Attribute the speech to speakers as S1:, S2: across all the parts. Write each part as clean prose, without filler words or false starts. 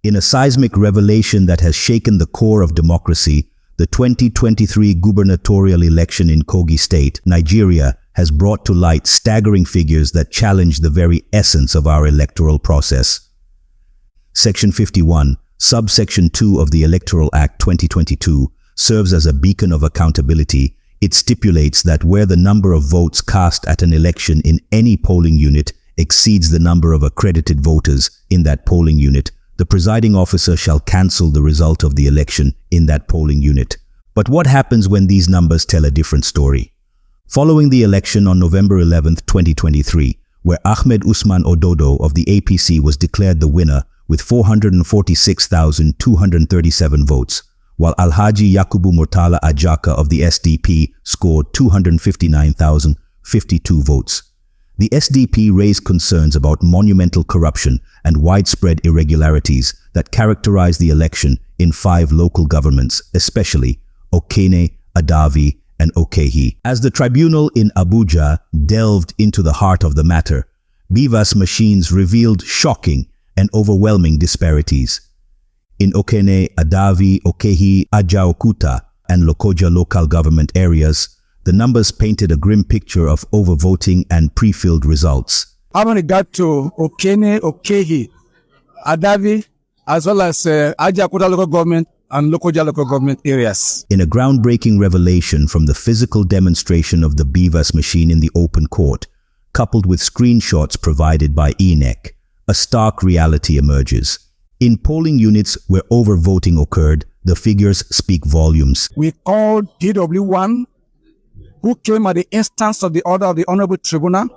S1: In a seismic revelation that has shaken the core of democracy, the 2023 gubernatorial election in Kogi State, Nigeria, has brought to light staggering figures that challenge the very essence of our electoral process. Section 51, subsection 2 of the Electoral Act 2022 serves as a beacon of accountability. It stipulates that where the number of votes cast at an election in any polling unit exceeds the number of accredited voters in that polling unit, the presiding officer shall cancel the result of the election in that polling unit. But what happens when these numbers tell a different story? Following the election on November 11, 2023, where Ahmed Usman Ododo of the APC was declared the winner with 446,237 votes, while Alhaji Alhmurtalaajaka of the SDP scored 259,052 votes. The SDP raised concerns about monumental corruption and widespread irregularities that characterized the election in 5 local governments, especially Okene, Adavi, and Okene. As the tribunal in Abuja delved into the heart of the matter, BVAS machines revealed shocking and overwhelming disparities. In Okene, Adavi, Okene, Ajaokuta, and Lokoja local government areas, the numbers painted a grim picture of overvoting and pre-filled results.
S2: Having regard to Okene, Okene, Adavi, as well as Ajaokuta local government and Lokoja local government areas.
S1: In a groundbreaking revelation from the physical demonstration of the BVAS machine in the open court, coupled with screenshots provided by INEC, a stark reality emerges. In polling units where overvoting occurred, the figures speak volumes.
S2: We called DW1, who came at the instance of the order of the Honorable Tribunal,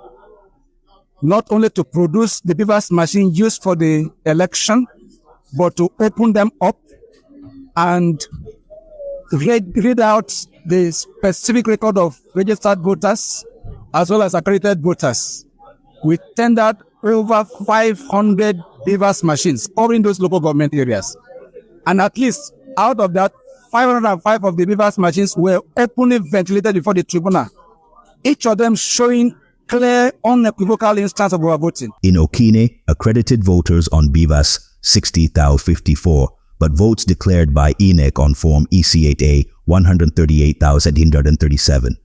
S2: not only to produce the BVAS machine used for the election, but to open them up and read out the specific record of registered voters as well as accredited voters. We tendered over 500 BVAS machines covering those local government areas. And at least out of that, 505 of the BVAS machines were openly ventilated before the tribunal, each of them showing clear, unequivocal instance of overvoting.
S1: In Okene, accredited voters on BVAS 60,054, but votes declared by INEC on Form EC8A 138,837.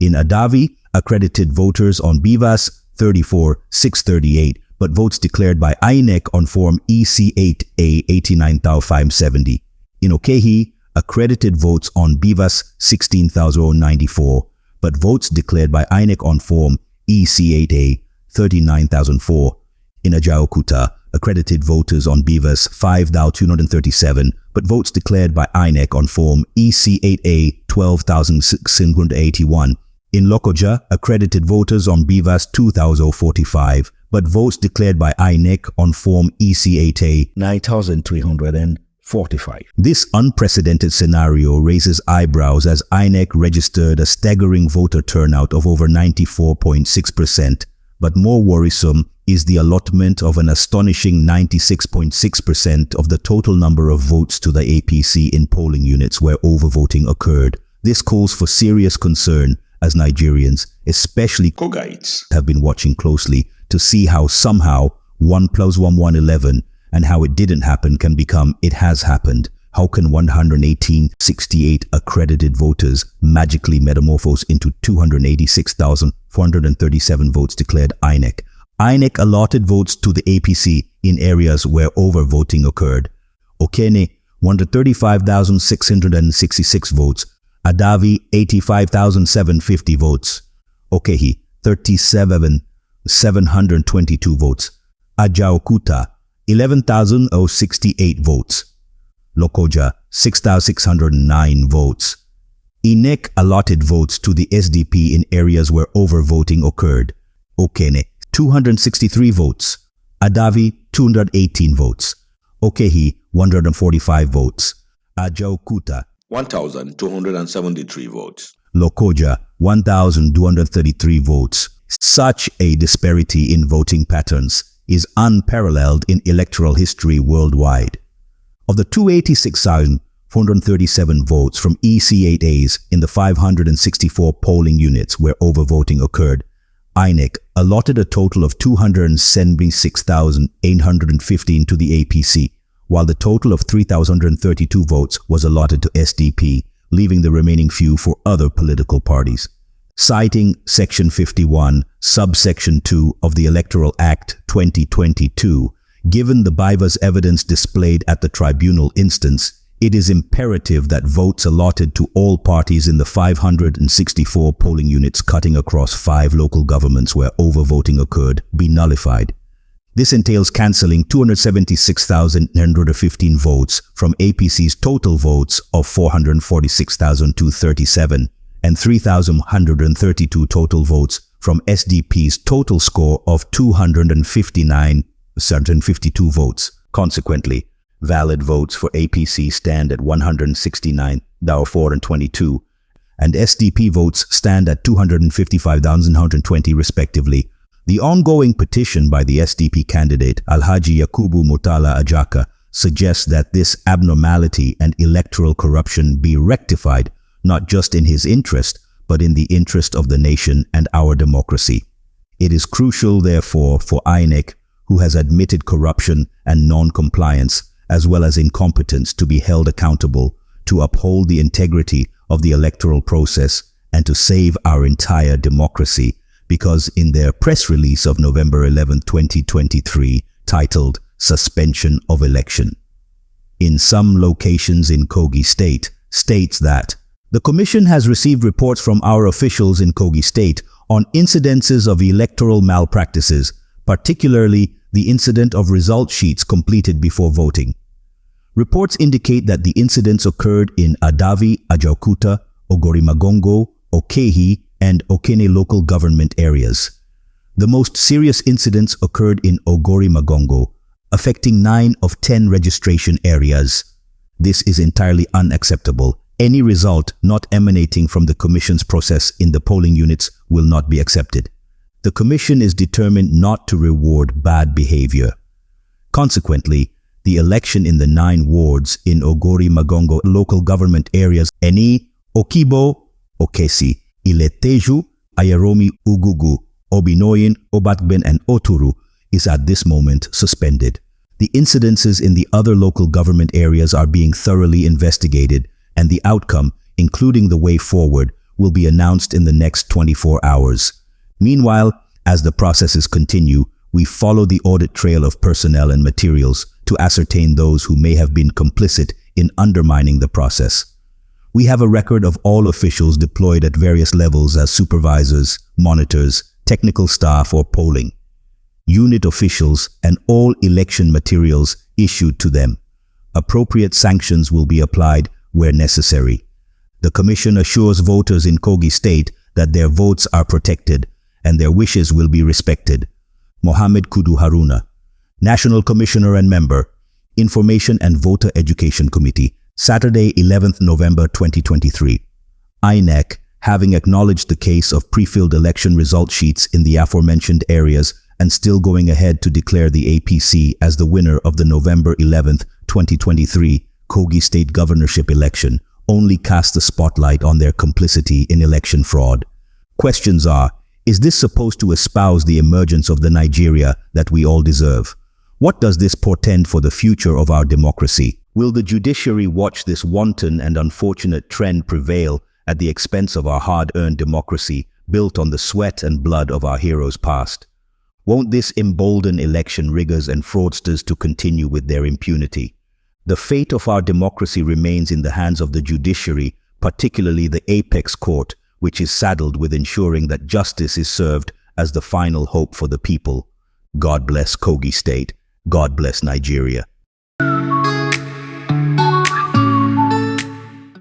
S1: In Adavi, accredited voters on BVAS 34,638, but votes declared by INEC on Form EC8A 89,570. In Okene, accredited votes on BVAS 16,094, but votes declared by INEC on Form EC8A 39,004. In Ajaokuta, accredited voters on BVAS 5,237, but votes declared by INEC on Form EC8A 12,681. In Lokoja, accredited voters on BVAS 2,045, but votes declared by INEC on Form EC8A 9,345. This unprecedented scenario raises eyebrows as INEC registered a staggering voter turnout of over 94.6%, but more worrisome is the allotment of an astonishing 96.6% of the total number of votes to the APC in polling units where overvoting occurred. This calls for serious concern as Nigerians, especially Kogites, have been watching closely to see how somehow 1 + 1 = 11 and how it didn't happen can become it has happened. How can 118,068 accredited voters magically metamorphose into 286,437 votes declared INEC? INEC allotted votes to the APC in areas where overvoting occurred. Okene, 135,666 votes. Adavi, 85,750 votes. Okene, 37,722 votes. Ajaokuta, 11,068 votes. Lokoja, 6,609 votes. INEC allotted votes to the SDP in areas where overvoting occurred. Okene, 263 votes. Adavi, 218 votes. Okene, 145 votes. Ajaokuta,
S3: 1,273 votes.
S1: Lokoja, 1,233 votes. Such a disparity in voting patterns is unparalleled in electoral history worldwide. Of the 286,437 votes from EC8As in the 564 polling units where overvoting occurred, INEC allotted a total of 276,815 to the APC, while the total of 3,132 votes was allotted to SDP, leaving the remaining few for other political parties. Citing Section 51, Subsection 2 of the Electoral Act 2022, given the BVAS evidence displayed at the tribunal instance, it is imperative that votes allotted to all parties in the 564 polling units cutting across 5 local governments where overvoting occurred be nullified. This entails cancelling 276,915 votes from APC's total votes of 446,237 and 3,132 total votes from SDP's total score of 259,752 votes. Consequently, valid votes for APC stand at 169,422 and SDP votes stand at 255,120 respectively. The ongoing petition by the SDP candidate Alhmurtalaajaka suggests that this abnormality and electoral corruption be rectified not just in his interest, but in the interest of the nation and our democracy. It is crucial, therefore, for INEC, who has admitted corruption and non-compliance, as well as incompetence, to be held accountable, to uphold the integrity of the electoral process, and to save our entire democracy, because in their press release of November 11, 2023, titled Suspension of Election, in some locations in Kogi State, states that the Commission has received reports from our officials in Kogi State on incidences of electoral malpractices, particularly the incident of result sheets completed before voting. Reports indicate that the incidents occurred in Adavi, Ajaokuta, Ogorimagongo, Okehi, and Okene local government areas. The most serious incidents occurred in Ogorimagongo, affecting 9 of 10 registration areas. This is entirely unacceptable. Any result not emanating from the Commission's process in the polling units will not be accepted. The Commission is determined not to reward bad behavior. Consequently, the election in the 9 wards in Ogorimagongo local government areas Eni, Okibo, Okesi, Ileteju, Ayaromi, Ugugu, Obinoyin, Obatben and Oturu is at this moment suspended. The incidences in the other local government areas are being thoroughly investigated, and the outcome, including the way forward, will be announced in the next 24 hours. Meanwhile, as the processes continue, we follow the audit trail of personnel and materials to ascertain those who may have been complicit in undermining the process. We have a record of all officials deployed at various levels as supervisors, monitors, technical staff or polling unit officials, and all election materials issued to them. Appropriate sanctions will be applied where necessary. The Commission assures voters in Kogi State that their votes are protected and their wishes will be respected. Mohammed Kudu Haruna, National Commissioner and Member, Information and Voter Education Committee, Saturday, 11th November 2023. INEC, having acknowledged the case of pre-filled election result sheets in the aforementioned areas and still going ahead to declare the APC as the winner of the November 11th, 2023 Kogi State Governorship election, only cast the spotlight on their complicity in election fraud. Questions are, is this supposed to espouse the emergence of the Nigeria that we all deserve? What does this portend for the future of our democracy? Will the judiciary watch this wanton and unfortunate trend prevail at the expense of our hard-earned democracy built on the sweat and blood of our heroes past? Won't this embolden election riggers and fraudsters to continue with their impunity? The fate of our democracy remains in the hands of the judiciary, particularly the apex court, which is saddled with ensuring that justice is served as the final hope for the people. God bless Kogi State. God bless Nigeria.